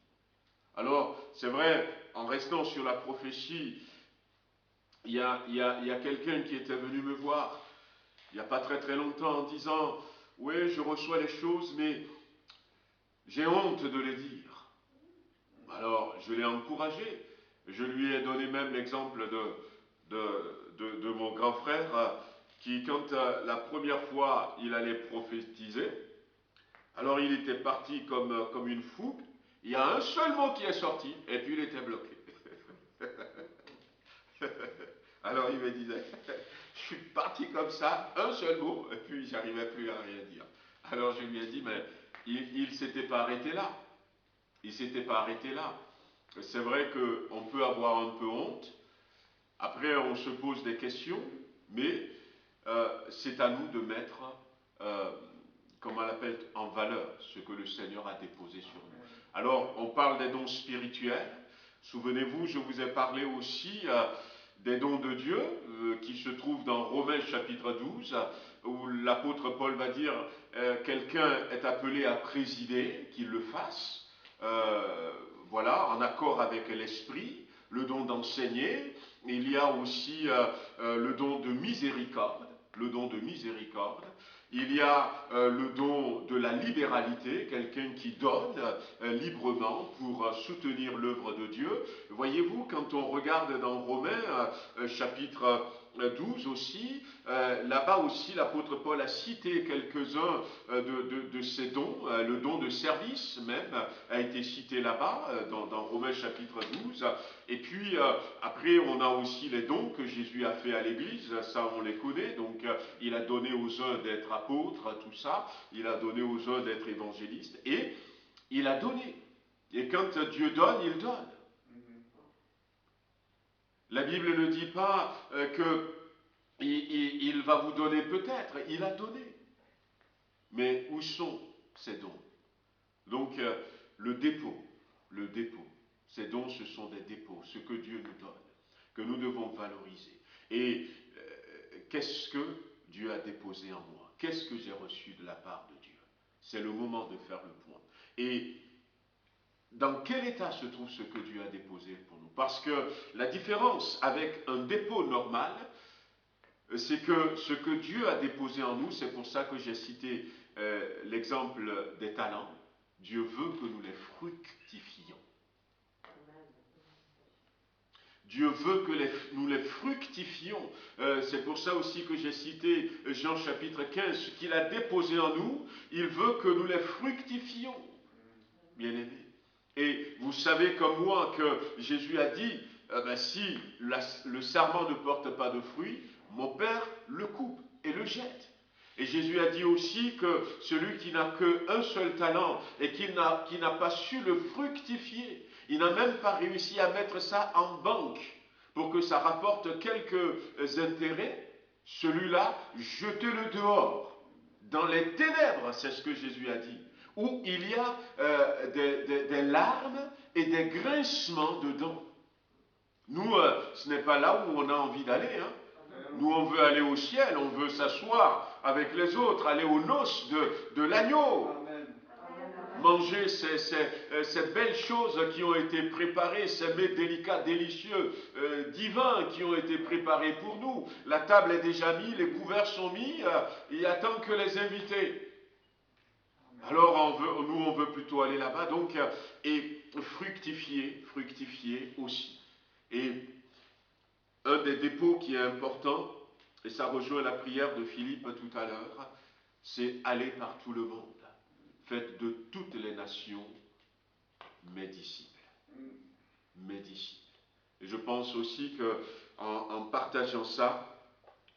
Speaker 1: Alors, c'est vrai, en restant sur la prophétie, il y a quelqu'un qui était venu me voir, il n'y a pas très très longtemps, en disant « Oui, je reçois les choses, mais j'ai honte de les dire. » Alors, je l'ai encouragé. Je lui ai donné même l'exemple de mon grand frère qui, quand la première fois il allait prophétiser, alors il était parti comme une fougue. Il y a un seul mot qui est sorti, et puis il était bloqué. Alors il me disait, je suis parti comme ça, un seul mot, et puis j'arrivais plus à rien dire. Alors je lui ai dit, mais il ne s'était pas arrêté là. Il ne s'était pas arrêté là. C'est vrai qu'on peut avoir un peu honte. Après, on se pose des questions, mais c'est à nous de mettre, comment on l'appelle, en valeur ce que le Seigneur a déposé sur nous. Alors, on parle des dons spirituels. Souvenez-vous, je vous ai parlé aussi des dons de Dieu qui se trouvent dans Romains chapitre 12, où l'apôtre Paul va dire quelqu'un est appelé à présider, qu'il le fasse, voilà, en accord avec l'esprit, le don d'enseigner. Il y a aussi le don de miséricorde, le don de miséricorde. Il y a le don de la libéralité, quelqu'un qui donne librement pour soutenir l'œuvre de Dieu. Voyez-vous, quand on regarde dans Romains chapitre 12 aussi, là-bas aussi l'apôtre Paul a cité quelques-uns de ces dons. Le don de service même a été cité là-bas, dans Romains chapitre 12. Et puis après on a aussi les dons que Jésus a fait à l'Église, ça on les connaît. Donc il a donné aux uns d'être apôtres, tout ça. Il a donné aux uns d'être évangélistes. Et il a donné. Et quand Dieu donne, il donne. La Bible ne dit pas qu'il va vous donner peut-être, il a donné. Mais où sont ces dons? Donc le dépôt, ces dons ce sont des dépôts, ce que Dieu nous donne, que nous devons valoriser. Et qu'est-ce que Dieu a déposé en moi? qu'est-ce que j'ai reçu de la part de Dieu? C'est le moment de faire le point. Et dans quel état se trouve ce que Dieu a déposé pour nous? Parce que la différence avec un dépôt normal, c'est que ce que Dieu a déposé en nous, c'est pour ça que j'ai cité l'exemple des talents. Dieu veut que nous les fructifions. Dieu veut que nous les fructifions. C'est pour ça aussi que j'ai cité Jean chapitre 15, ce qu'il a déposé en nous, il veut que nous les fructifions. Bien-aimés. Et vous savez comme moi que Jésus a dit, si le sarment ne porte pas de fruits, mon Père le coupe et le jette. Et Jésus a dit aussi que celui qui n'a qu'un seul talent et qui n'a pas su le fructifier, il n'a même pas réussi à mettre ça en banque pour que ça rapporte quelques intérêts, celui-là, jetez-le dehors. Dans les ténèbres, c'est ce que Jésus a dit, où il y a des larmes et des grincements dedans. Nous, ce n'est pas là où on a envie d'aller, hein. Nous, on veut aller au ciel, on veut s'asseoir avec les autres, aller aux noces de l'agneau. Manger ces belles choses qui ont été préparées, ces mets délicats, délicieux, divins qui ont été préparés pour nous. La table est déjà mise, les couverts sont mis, il attend que les invités. Alors on veut plutôt aller là-bas, donc, et fructifier aussi. Et un des dépôts qui est important, et ça rejoint la prière de Philippe tout à l'heure, c'est aller par tout le monde. Faites de toutes les nations mes disciples. Mes disciples. Et je pense aussi qu'en partageant ça,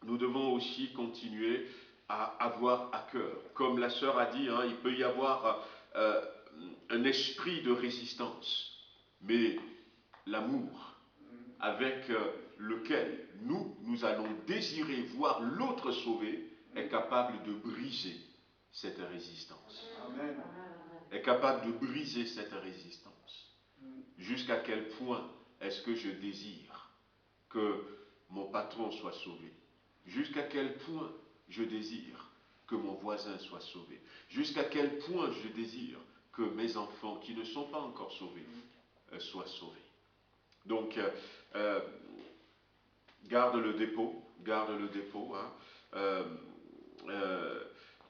Speaker 1: nous devons aussi continuer à avoir à cœur. Comme la sœur a dit, il peut y avoir un esprit de résistance, mais l'amour avec lequel nous allons désirer voir l'autre sauvé est capable de briser cette résistance.
Speaker 4: Amen.
Speaker 1: Est capable de briser cette résistance. Jusqu'à quel point est-ce que je désire que mon patron soit sauvé? Jusqu'à quel point je désire que mon voisin soit sauvé? Jusqu'à quel point je désire que mes enfants qui ne sont pas encore sauvés soient sauvés? Donc, garde le dépôt.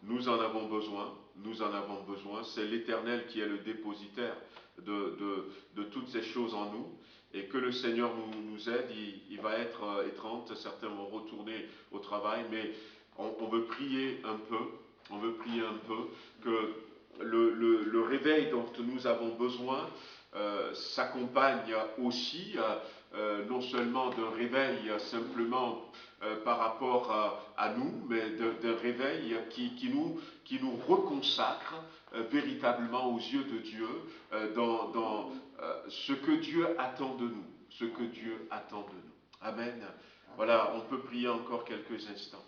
Speaker 1: Nous en avons besoin. C'est l'Éternel qui est le dépositaire de toutes ces choses en nous. Et que le Seigneur nous aide. Il va être étrange, certains vont retourner au travail, mais on veut prier un peu, que le réveil dont nous avons besoin s'accompagne aussi, non seulement d'un réveil simplement par rapport à nous, mais d'un réveil qui nous reconsacre véritablement aux yeux de Dieu dans ce que Dieu attend de nous. Amen. Voilà, on peut prier encore quelques instants.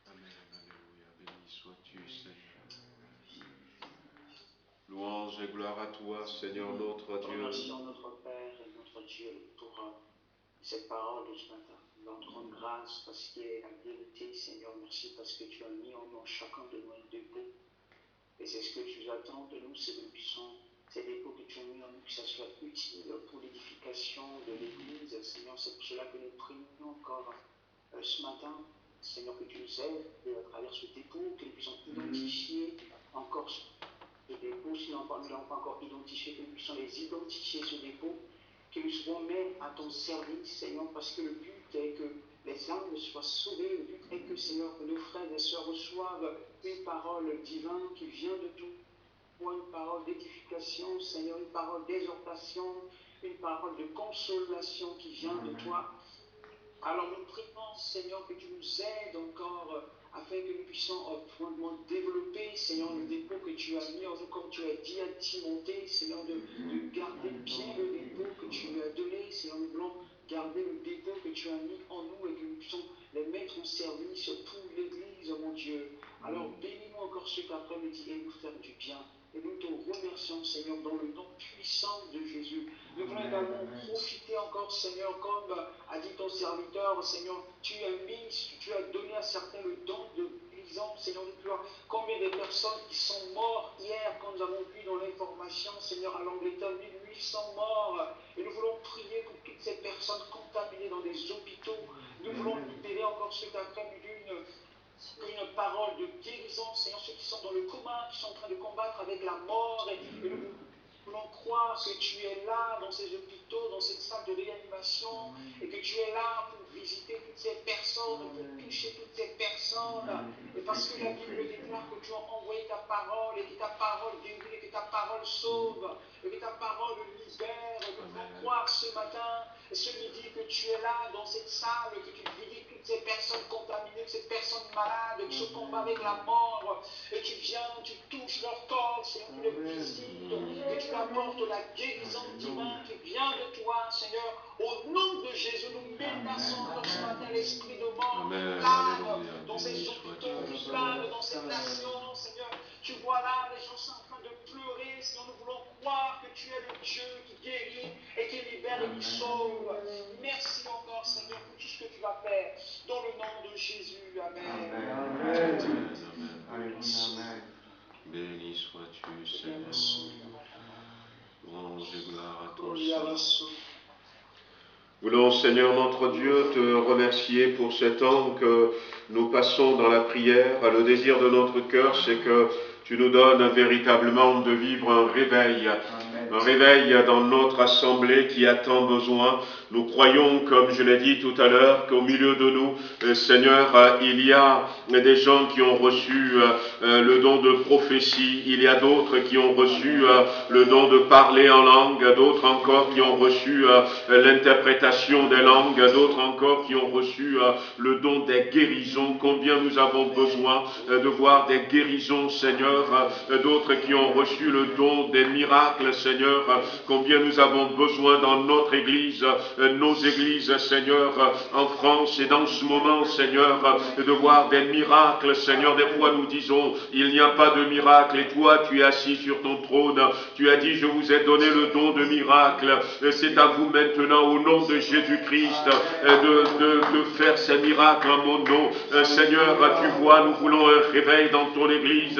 Speaker 1: Amen, alléluia, béni sois-tu, Seigneur. Louange et gloire à toi, Seigneur notre Dieu.
Speaker 6: Remercions notre Père et notre Dieu pour cette parole de ce matin. Nous rendons grâce parce qu'il y a la vérité, Seigneur. Merci parce que tu as mis en nous chacun de nos dépôts. Et c'est ce que tu attends de nous, c'est que nous puissions, ces dépôts que tu as mis en nous, que ça soit utile pour l'édification de l'Église. Seigneur, c'est pour cela que nous prions encore ce matin. Seigneur, que tu nous aides à travers ce dépôt, que nous puissions identifier encore ce dépôt, si nous ne l'avons pas encore identifié, que nous puissions les identifier, ce dépôt, que nous soyons même à ton service, Seigneur, parce que le but est que les âmes soient sauvées, le but est que, Seigneur, que nos frères et sœurs reçoivent une parole divine qui vient de toi, une parole d'édification, Seigneur, une parole d'exhortation, une parole de consolation qui vient de toi. Alors nous prions, Seigneur, que tu nous aides encore afin que nous puissions fondamentalement développer, Seigneur, le dépôt que tu as mis en nous, comme tu as dit à Timothée, Seigneur, de garder bien le dépôt que tu lui as donné. Seigneur, nous voulons garder le dépôt que tu as mis en nous et que nous puissions les mettre en service pour l'Église, mon Dieu. Alors bénis-nous encore cet après-midi et nous faire du bien. Et nous te remercions, Seigneur, dans le nom puissant de Jésus. Nous voulons également profiter encore, Seigneur, comme a dit ton serviteur, Seigneur, tu as donné à certains le don de l'exemple, Seigneur, de toi. Combien de personnes qui sont mortes hier, quand nous avons vu dans l'information, Seigneur, à l'Angleterre, 1800 morts. Et nous voulons prier pour toutes ces personnes contaminées dans des hôpitaux. Nous voulons libérer encore cet après-midi une parole de guérison, Seigneur, ceux qui sont dans le coma, qui sont en train de combattre avec la mort. Et nous voulons croire que tu es là dans ces hôpitaux, dans cette salle de réanimation, et que tu es là pour visiter toutes ces personnes, pour toucher toutes ces personnes. Et parce que la Bible déclare que tu as envoyé ta parole, et que ta parole guérit, et que ta parole sauve, et que ta parole libère. Nous voulons croire ce matin, et ce midi, que tu es là dans cette salle, que tu visites toutes ces personnes contaminées, ces personnes malades, qui se combattent avec la mort, et tu viens, tu touches leur corps, Seigneur, tu les visites, que tu apportes la guérison divine qui vient de toi, Seigneur. Au nom de Jésus, nous menaçons encore ce matin l'esprit de mort qui plane dans ces hôpitaux, qui plane dans cette nation, Seigneur. Tu vois là, les gens sont en train de pleurer, Seigneur, nous voulons croire que tu es le Dieu qui guérit et qui libère et qui sauve. Merci encore, Seigneur, pour tout ce que tu vas faire. Dans le nom de Jésus, Amen.
Speaker 1: Amen. Amen. Béni sois-tu, Seigneur. Louange et gloire à ton Seigneur. Voulons, Seigneur notre Dieu, te remercier pour ce temps que nous passons dans la prière. Le désir de notre cœur, c'est que tu nous donnes véritablement de vivre un réveil dans notre assemblée qui a tant besoin. Nous croyons, comme je l'ai dit tout à l'heure, qu'au milieu de nous, Seigneur, il y a des gens qui ont reçu le don de prophétie, il y a d'autres qui ont reçu le don de parler en langue, d'autres encore qui ont reçu l'interprétation des langues, d'autres encore qui ont reçu le don des guérisons. Combien nous avons besoin de voir des guérisons, Seigneur, d'autres qui ont reçu le don des miracles, Seigneur. Combien nous avons besoin dans notre Église, nos églises, Seigneur, en France et dans ce moment, Seigneur, de voir des miracles, Seigneur. Des fois nous disons, il n'y a pas de miracle, et toi tu es assis sur ton trône, tu as dit, je vous ai donné le don de miracle, c'est à vous maintenant, au nom de Jésus-Christ, de faire ces miracles en mon nom. Seigneur, tu vois, nous voulons un réveil dans ton Église,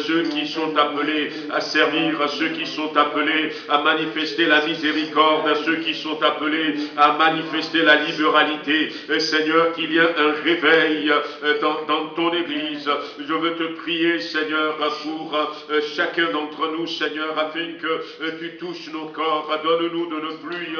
Speaker 1: ceux qui sont appelés à servir, ceux qui sont appelés à manifester la miséricorde, ceux qui sont appelés à manifester la libéralité. Seigneur, qu'il y ait un réveil dans ton Église. Je veux te prier, Seigneur, pour chacun d'entre nous, Seigneur, afin que tu touches nos corps. Donne-nous de ne plus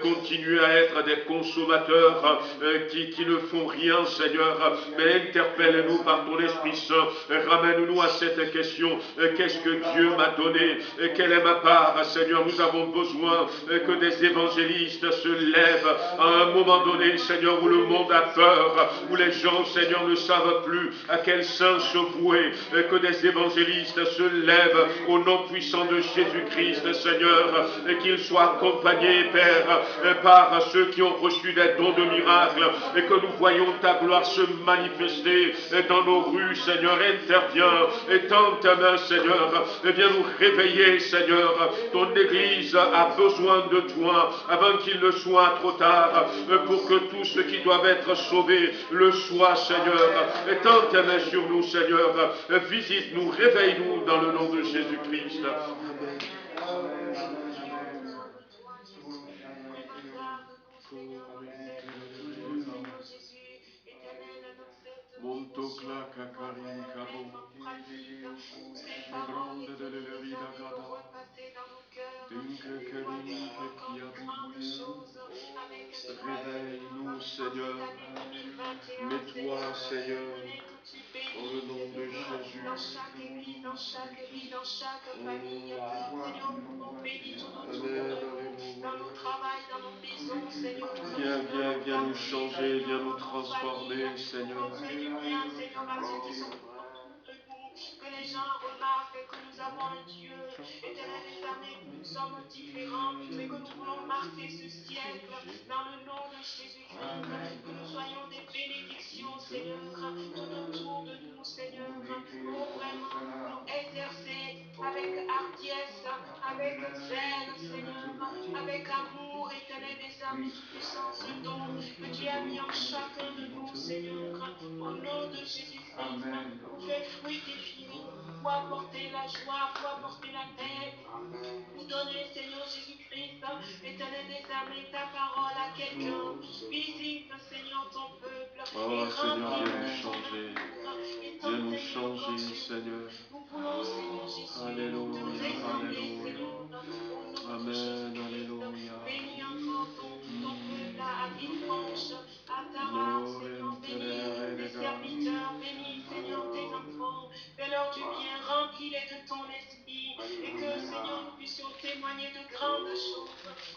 Speaker 1: continuer à être des consommateurs qui ne font rien, Seigneur, mais interpelle-nous par ton Esprit Saint. Ramène-nous à cette question. Qu'est-ce que Dieu m'a donné? Quelle est ma part, Seigneur? Nous avons besoin que des évangélistes se lèvent à un moment donné, Seigneur, où le monde a peur, où les gens, Seigneur, ne savent plus à quel saint se vouer, que des évangélistes se lèvent au nom puissant de Jésus-Christ, Seigneur, et qu'ils soient accompagnés, Père, par ceux qui ont reçu des dons de miracles, et que nous voyons ta gloire se manifester dans nos rues, Seigneur. Interviens et tends ta main, Seigneur, et viens nous réveiller, Seigneur. Ton Église a besoin de toi avant qu'il ne soit trop tard, pour que tous ceux qui doivent être sauvés le soient, Seigneur. Et tends ta main sur nous, Seigneur. Visite-nous, réveille-nous dans le nom de Jésus-Christ. Amen. Montocla cacarin cabo, grande de l'élérida gada, dinque carin qui a réveille-nous, Seigneur, mets-toi, Seigneur, dans le nom de Jésus. Dans chaque église, dans chaque vie, dans chaque famille, Seigneur, nous bénissons notre vie, dans nos travail, dans nos maisons, Seigneur. Viens nous changer, viens nous transformer, Seigneur. Seigneur, à ceux qui sont contre nous, que les gens remarquent que nous avons un Dieu éternel, éternel, que nous sommes différents, mais que nous voulons marquer ce siècle dans le nom de Jésus-Christ, que nous soyons des bénédictions, Seigneur, tout autour de nous, Seigneur, pour vraiment nous exercer avec hardiesse, avec zèle, Seigneur, avec
Speaker 6: puissance, ce don que tu as mis en chacun de nous, Seigneur, au nom de Jésus-Christ, pour faire fructifier, pour apporter la joie, pour apporter la paix, pour donner, Seigneur Jésus-Christ, éternel des armées, ta parole à quelqu'un. Visite, Seigneur, ton peuple.
Speaker 1: Oh,
Speaker 6: Et
Speaker 1: Seigneur,
Speaker 6: remplis
Speaker 1: viens nous
Speaker 6: de ton
Speaker 1: changer.
Speaker 6: amour. Et
Speaker 1: Viens nous
Speaker 6: t'enseigner encore
Speaker 1: changer,
Speaker 6: sur
Speaker 1: Seigneur.
Speaker 6: nous voulons, Seigneur Jésus,
Speaker 1: Alléluia,
Speaker 6: te ressembler,
Speaker 1: alléluia.
Speaker 6: Seigneur, au nom de
Speaker 1: Amen,
Speaker 6: Jésus-Christ.
Speaker 1: alléluia.
Speaker 6: Bénis encore ton peuple à Villefranche, à Tarak, Seigneur. Bénis tes serviteurs, bénis, Seigneur, tes enfants. Fais-leur du bien, remplis-les de ton esprit. Et que, Seigneur, nous puissions témoigner de grandes choses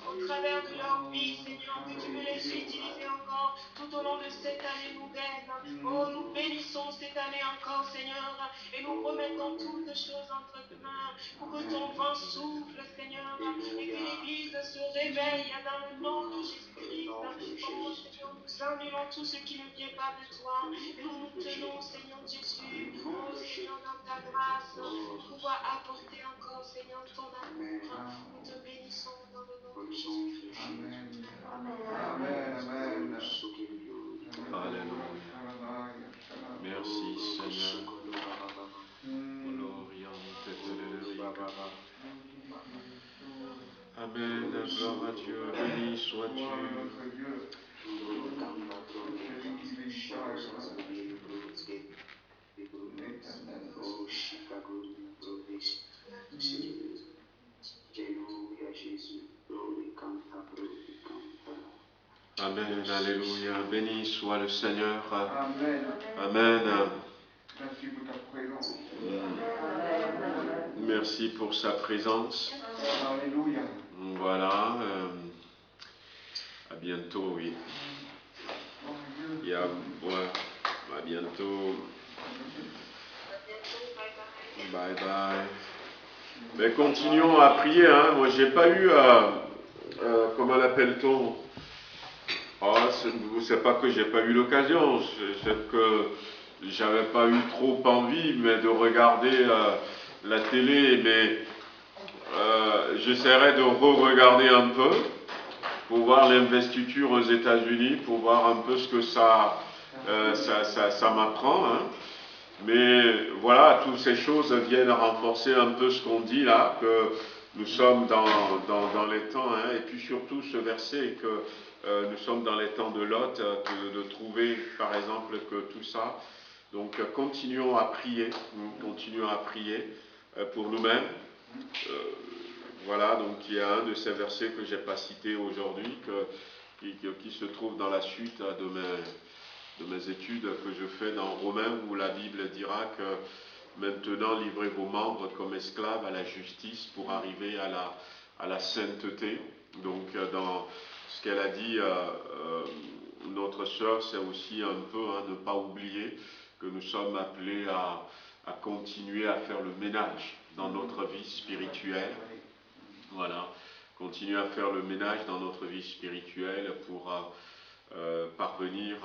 Speaker 6: au travers de leur vie, Seigneur, que tu veux les utiliser encore tout au long de cette année nouvelle. Oh, nous bénissons cette année encore, Seigneur, et nous remettons toutes choses entre tes mains pour que ton vent souffle, Seigneur, et que l'Église se réveille dans le nom de Jésus-Christ. Oh, Seigneur, nous annulons tout ce qui ne vient pas de toi, et nous nous tenons, Seigneur Jésus, oh, Seigneur, dans ta grâce, pour pouvoir apporter encore, Seigneur, ton amour. Nous te bénissons dans le nom de Jésus-Christ.
Speaker 4: Amen.
Speaker 3: Amen.
Speaker 4: Amen.
Speaker 1: Alléluia. Merci, Seigneur. Amen. Gloire à Dieu. Béni sois-tu. Amen, alléluia. Béni soit le Seigneur.
Speaker 4: Amen.
Speaker 1: Amen.
Speaker 4: Merci pour ta présence.
Speaker 1: Merci pour sa présence.
Speaker 4: Alléluia.
Speaker 1: Voilà. À bientôt, oui. À bientôt. Bye bye. Mais continuons à prier. Hein. Moi, j'ai pas eu, comment l'appelle-t-on? C'est pas que j'ai pas eu l'occasion, c'est que j'avais pas eu trop envie, mais de regarder la télé, mais j'essaierai de re-regarder un peu pour voir l'investiture aux États-Unis, pour voir un peu ce que ça m'apprend. Hein. Mais voilà, toutes ces choses viennent renforcer un peu ce qu'on dit là, que nous sommes dans les temps, hein, et puis surtout ce verset que nous sommes dans les temps de Lot, de trouver par exemple que tout ça. Donc continuons à prier pour nous-mêmes. Voilà, donc il y a un de ces versets que je n'ai pas cité aujourd'hui, qui se trouve dans la suite de mes études que je fais dans Romains, où la Bible dira que maintenant livrez vos membres comme esclaves à la justice pour arriver à la sainteté. Donc dans ce qu'elle a dit, notre sœur, c'est aussi un peu ne pas oublier que nous sommes appelés à continuer à faire le ménage dans notre vie spirituelle. Voilà, continuer à faire le ménage dans notre vie spirituelle pour parvenir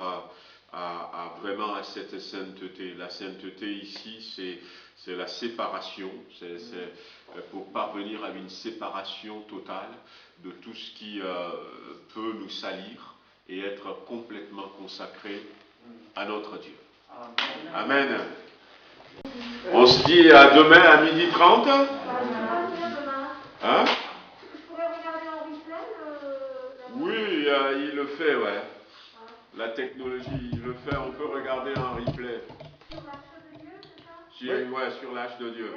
Speaker 1: vraiment à cette sainteté. La sainteté ici, c'est la séparation, c'est pour parvenir à une séparation totale de tout ce qui peut nous salir et être complètement consacré à notre Dieu. Amen. On se dit à demain à 12h30. Hein?
Speaker 3: Je pourrais regarder en replay
Speaker 1: Oui, il le fait, ouais. La technologie, il le fait, on peut regarder en replay.
Speaker 3: Sur l'Arche de Dieu, c'est ça?
Speaker 1: Sur l'Arche de Dieu.